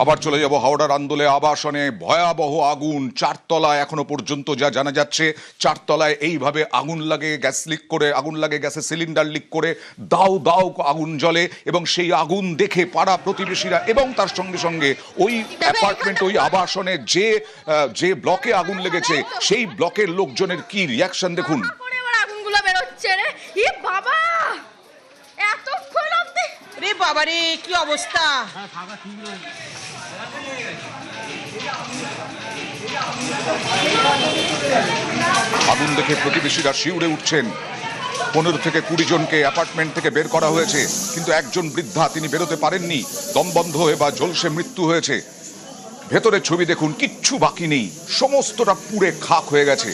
আবার চলে যাব হাওড়ার আন্দোলে আবাসনে ভয়াবহ আগুন, চারতলায় এখনো পর্যন্ত যা জানা যাচ্ছে চারতলায় এইভাবে আগুন লাগে, গ্যাস লিক করে আগুন লাগে, গ্যাসের সিলিন্ডার লিক করে দাও দাও আগুন জ্বলে এবং সেই আগুন দেখে পাড়া প্রতিবেশীরা এবং তার সঙ্গে সঙ্গে ওই অ্যাপার্টমেন্ট ওই আবাসনে যে ব্লকে আগুন লেগেছে সেই ব্লকের লোকজনের কি রিয়াকশন দেখুন। আগুনগুলো বেরোচ্ছে রে, ই বাবা এতক্ষণ অবধি রে বাবা রে কি অবস্থা। আগুন দেখে প্রতিবেশীরা শিউরে উঠছেন। 15 থেকে 20 জনকে অ্যাপার্টমেন্ট থেকে বের করা হয়েছে, কিন্তু একজন বৃদ্ধা তিনি বেরোতে পারেননি, দম বন্ধ হয়ে বা ঝলসে মৃত্যু হয়েছে। ভেতরের ছবি দেখুন, কিচ্ছু বাকি নেই, সমস্তটা পুড়ে খাক হয়ে গেছে।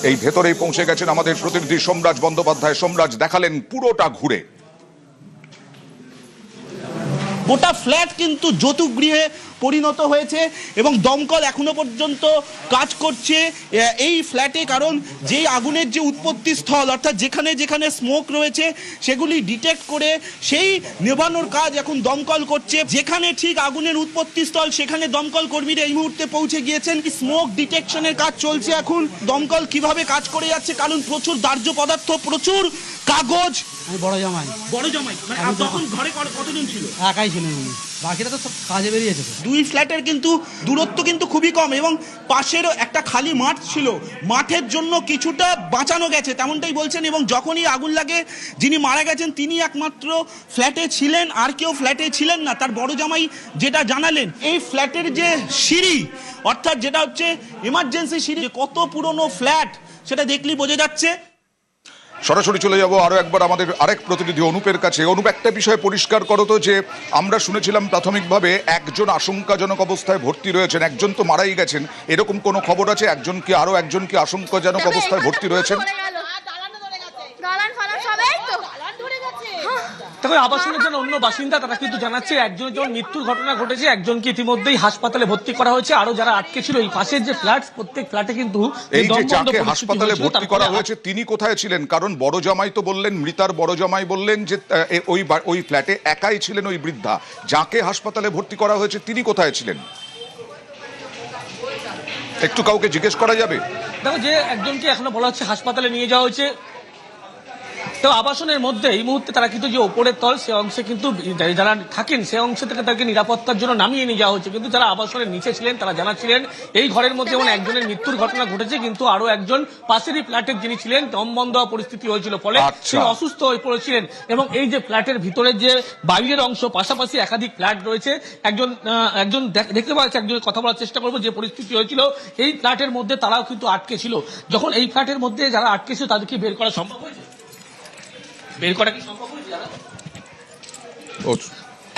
এই ভেতরেই পৌঁছে গেছেন আমাদের প্রতিনিধি সোমরাজ বন্দ্যোপাধ্যায়। সোমরাজ দেখালেন পুরোটা ঘুরে। গোটা ফ্ল্যাট কিন্তু যৌতুকগৃহে পরিণত হয়েছে এবং দমকল এখনো পর্যন্ত কাজ করছে এই ফ্ল্যাটে, কারণ যেই আগুনের যে উৎপত্তি স্থল অর্থাৎ যেখানে যেখানে স্মোক রয়েছে সেগুলি ডিটেক্ট করে সেই নেভানোর কাজ এখন দমকল করছে। যেখানে ঠিক আগুনের উৎপত্তি স্থল সেখানে দমকল কর্মীরা এই মুহূর্তে পৌঁছে গিয়েছেন। স্মোক ডিটেকশনের কাজ চলছে এখন। দমকল কিভাবে কাজ করে যাচ্ছে, কারণ প্রচুর দাহ্য পদার্থ, প্রচুর কাগজ। বড় জামাই মানে তখন ঘরে কতজন ছিল? একাই ছিলেন উনি, বাকিরা তো সব কাজে বেরিয়েছে। দুই ফ্ল্যাটের কিন্তু দূরত্ব কিন্তু খুবই কম এবং পাশেরও একটা খালি মাঠ ছিল, মাঠের জন্য কিছুটা বাঁচানো গেছে তেমনটাই বলছেন। এবং যখনই আগুন লাগে যিনি মারা গেছেন তিনি একমাত্র ফ্ল্যাটে ছিলেন, আর কেউ ফ্ল্যাটে ছিলেন না। তার বড় জামাই যেটা জানালেন, এই ফ্ল্যাটের যে সিঁড়ি অর্থাৎ যেটা হচ্ছে এমার্জেন্সি সিঁড়ি, কত পুরনো ফ্ল্যাট সেটা দেখলেই বোঝা যাচ্ছে। সরাসরি চলে যাব আরো একবার আমাদের আরেক প্রতিনিধি অনুপের কাছে। অনুপ, একটা বিষয় পরিষ্কার করো তো, যে আমরা শুনেছিলাম প্রাথমিকভাবে একজন আশঙ্কাজনক অবস্থায় ভর্তি রয়েছেন, একজন তো মারাই গেছেন, এরকম কোনো খবর আছে? আরো একজন কি আশঙ্কাজনক অবস্থায় ভর্তি রয়েছেন? তবে আবাসনের জন্য অন্য বাসিন্দা তারা কিন্তু জানাচ্ছে একজনের যেমন মৃত্যুর ঘটনা ঘটেছে, একজনকে ইতিমধ্যেই হাসপাতালে ভর্তি করা হয়েছে, আরো যারা আটকে ছিল এই পাশের যে ফ্ল্যাট, প্রত্যেক ফ্ল্যাটে কিন্তু এই যে যাকে হাসপাতালে ভর্তি করা হয়েছে তিনি কোথায় ছিলেন? কারণ বড় জামাই তো বললেন, মৃতার বড় জামাই বললেন যে ওই ফ্ল্যাটে একাই ছিলেন ওই বৃদ্ধা। যাকে হাসপাতালে ভর্তি করা হয়েছে তিনি কোথায় ছিলেন? একটু কাউকে জিজ্ঞেস করা যাবে? দেখো, যে একজনকে এখনো বলা হচ্ছে হাসপাতালে নিয়ে যাওয়া হয়েছে। তো আবাসনের মধ্যে এই মুহূর্তে তারা কিন্তু যে ওপরের তল সে অংশে কিন্তু যারা থাকেন সে অংশ থেকে তাদেরকে নিরাপত্তার জন্য নামিয়ে নিয়ে যাওয়া হচ্ছে, কিন্তু যারা আবাসনের নিচে ছিলেন তারা জানাচ্ছিলেন এই ঘরের মধ্যে যেমন একজনের মৃত্যুর ঘটনা ঘটেছে, কিন্তু আরো একজন পাশেরই ফ্ল্যাটের যিনি ছিলেন দম বন্ধ হওয়া পরিস্থিতি হয়েছিল, ফলে তিনি অসুস্থ হয়ে পড়েছিলেন। এবং এই যে ফ্ল্যাটের ভিতরে যে বাইরের অংশ, পাশাপাশি একাধিক ফ্ল্যাট রয়েছে, একজন দেখতে পাচ্ছি, একজনের কথা বলার চেষ্টা করবো, যে পরিস্থিতি হয়েছিল এই ফ্ল্যাটের মধ্যে তারাও কিন্তু আটকে ছিল। যখন এই ফ্ল্যাটের মধ্যে যারা আটকে ছিল তাদেরকে বের করা সম্ভব হয়েছে? বের করা কি সম্ভব হয়েছে?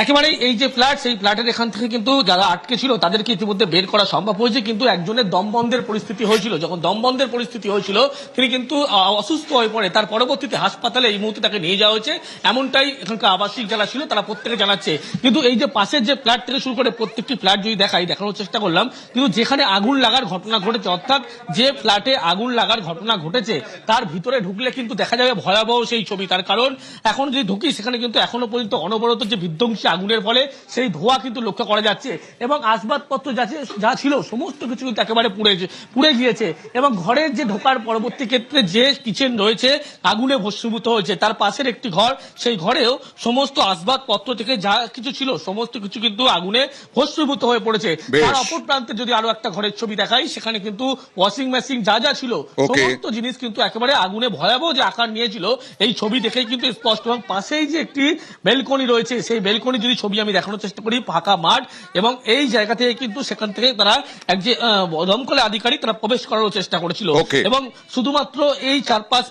একেবারেই এই যে ফ্ল্যাট, সেই ফ্ল্যাটের এখান থেকে কিন্তু যারা আটকে ছিল তাদেরকে ইতিমধ্যে বের করা সম্ভব হয়েছে, কিন্তু একজনের দমবন্ধের পরিস্থিতি হয়েছিল। যখন দমবন্ধের পরিস্থিতি হয়েছিল তিনি কিন্তু অসুস্থ হয়ে পড়ে, তার পরবর্তীতে হাসপাতালে এই মুহূর্তে তাকে নিয়ে যাওয়া হয়েছে, এমনটাই এখানকার আবাসিক যারা ছিল তারা প্রত্যেকে জানাচ্ছে। কিন্তু এই যে পাশের যে ফ্ল্যাট থেকে শুরু করে প্রত্যেকটি ফ্ল্যাট যদি দেখানোর চেষ্টা করলাম, কিন্তু যেখানে আগুন লাগার ঘটনা ঘটেছে অর্থাৎ যে ফ্ল্যাটে আগুন লাগার ঘটনা ঘটেছে তার ভিতরে ঢুকলে কিন্তু দেখা যাবে ভয়াবহ সেই ছবি। তার কারণ এখন যদি ঢুকি সেখানে কিন্তু এখনো পর্যন্ত অনবরত যে বিধ্বংসী আগুনের ফলে সেই ধোঁয়া কিন্তু লক্ষ্য করা যাচ্ছে এবং আসবাবপত্র যা ছিল সমস্ত কিছু কিন্তু একেবারে পুড়ে গিয়েছে। এবং ঘরের যে ঢোকার পরবর্তী ক্ষেত্রে যে কিচেন রয়েছে আগুনে ভস্মীভূত হয়েছে, তার পাশের একটি ঘর, সেই ঘরেও সমস্ত আসবাবপত্র থেকে যা কিছু ছিল সমস্ত কিছু কিন্তু আগুনে ভস্মীভূত হয়ে পড়েছে। তার অপর প্রান্তে যদি আরো একটা ঘরের ছবি দেখাই, সেখানে কিন্তু ওয়াশিং মেশিন যা ছিল সমস্ত জিনিস কিন্তু একেবারে আগুনে ভয়াবহ যে আকার নিয়েছিল এই ছবি দেখেই কিন্তু স্পষ্ট। এবং পাশেই যে একটি বেলকনি রয়েছে, সেই বেলকনি যদি ছবি আমি দেখানোর চেষ্টা করি, ফাঁকা মাঠ এবং এই জায়গা থেকে কিন্তু সেখান থেকে তারা এক যে দমকলের আধিকারিক তারা প্রবেশ করার চেষ্টা করেছিল এবং শুধুমাত্র এই চারপাশ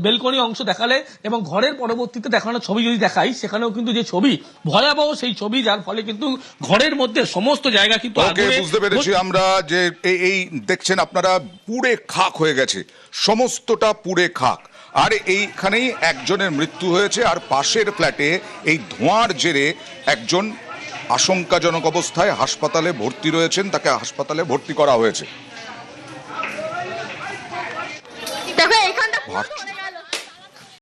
বেলকনি অংশ দেখালে এবং ঘরের পরবর্তীতে দেখানো ছবি যদি দেখাই, সেখানেও কিন্তু যে ছবি ভয়াবহ সেই ছবি, যার ফলে কিন্তু ঘরের মধ্যে সমস্ত জায়গা কিন্তু বুঝতে পেরেছি আমরা যে এই দেখছেন আপনারা পুড়ে খাক হয়ে গেছে, সমস্তটা পুড়ে খাক। আর এইখানেই একজনের মৃত্যু হয়েছে, আর পাশের ফ্ল্যাটে এই ধোঁয়ার জেরে একজন আশঙ্কাজনক অবস্থায় হাসপাতালে ভর্তি রয়েছেন, তাকে হাসপাতালে ভর্তি করা হয়েছে।